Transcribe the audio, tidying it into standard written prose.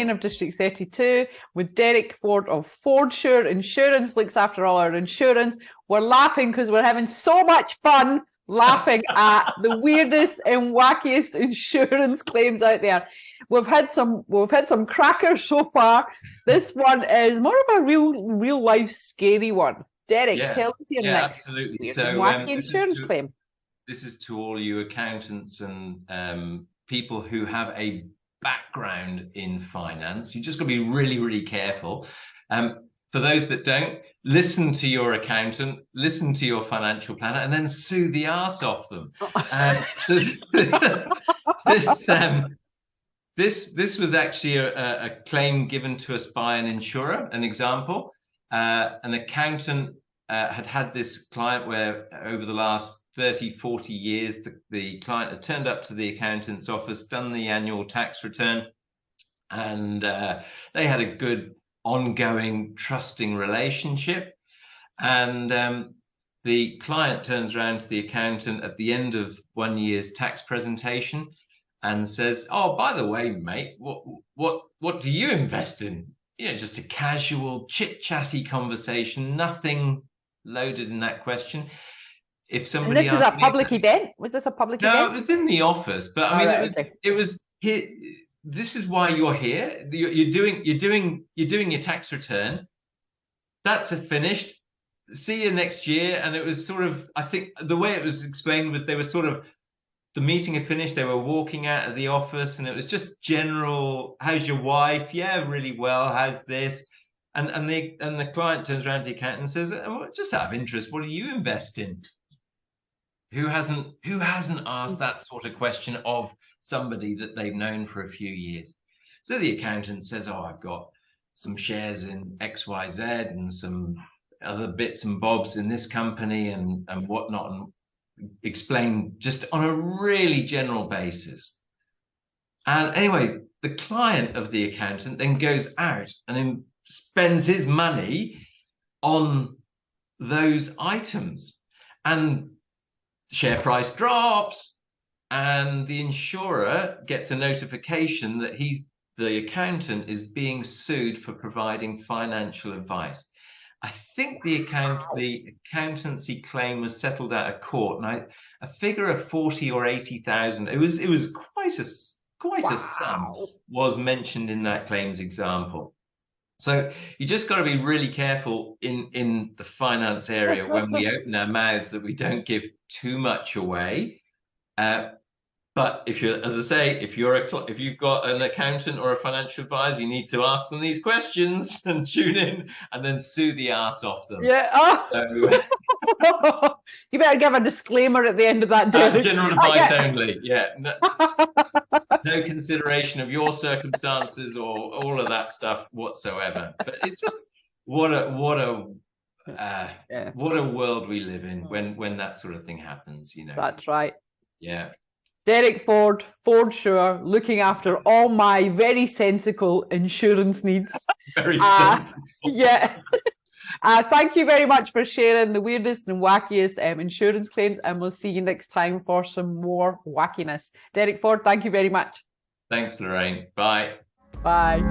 Lorraine of District 32 with Derek Ford of Fordsure Insurance, looks after all our insurance. We're laughing because we're having so much fun laughing at the weirdest and wackiest insurance claims out there. We've had some crackers so far. This one is more of a real life scary one. Derek, tell us your next absolutely. wacky insurance claim. This is to all you accountants and people who have a background in finance. You just got to be really careful. For those that don't, listen to your accountant, listen to your financial planner, and then sue the arse off them. This was actually a claim given to us by an insurer. An example, an accountant had this client where over the last 30, 40 years, the client had turned up to the accountant's office, done the annual tax return, and they had a good ongoing trusting relationship. And the client turns around to the accountant at the end of 1 year's tax presentation and says, "Oh, by the way, mate, what do you invest in?" Just a casual chit-chatty conversation, nothing loaded in that question. If somebody and this was a public event? Was this a public event? No, it was in the office. But I mean, it was here. This is why you're here. You're doing your tax return. That's finished. See you next year. And it was sort of, I think the way it was explained was they were sort of, the meeting had finished. They were walking out of the office, and it was just general. How's your wife? Yeah, really well. How's this? And the client turns around to the accountant and says, "Just out of interest, what do you invest in?" Who hasn't asked that sort of question of somebody that they've known for a few years? So the accountant says, "Oh, I've got some shares in XYZ and some other bits and bobs in this company and whatnot," and explain just on a really general basis. And anyway, the client of the accountant then goes out and then spends his money on those items, and share price drops, and the insurer gets a notification that the accountant is being sued for providing financial advice. I think the accountancy claim was settled out of court, and a figure of 40 or 80,000. It was quite a sum was mentioned in that claims example. So you just got to be really careful in the finance area when we open our mouths that we don't give too much away. But if you're, as I say, if you've got an accountant or a financial advisor, you need to ask them these questions and tune in and then sue the arse off them. Yeah. So, you better give a disclaimer at the end of that. General advice only. Yeah. No consideration of your circumstances or all of that stuff whatsoever. But it's just what a world we live in when that sort of thing happens. That's right. Yeah. Derek Ford, Fordsure, looking after all my very sensible insurance needs. Very sensible. Yeah. Thank you very much for sharing the weirdest and wackiest insurance claims, and we'll see you next time for some more wackiness. Derek Ford, thank you very much. Thanks, Lorraine. Bye. Bye.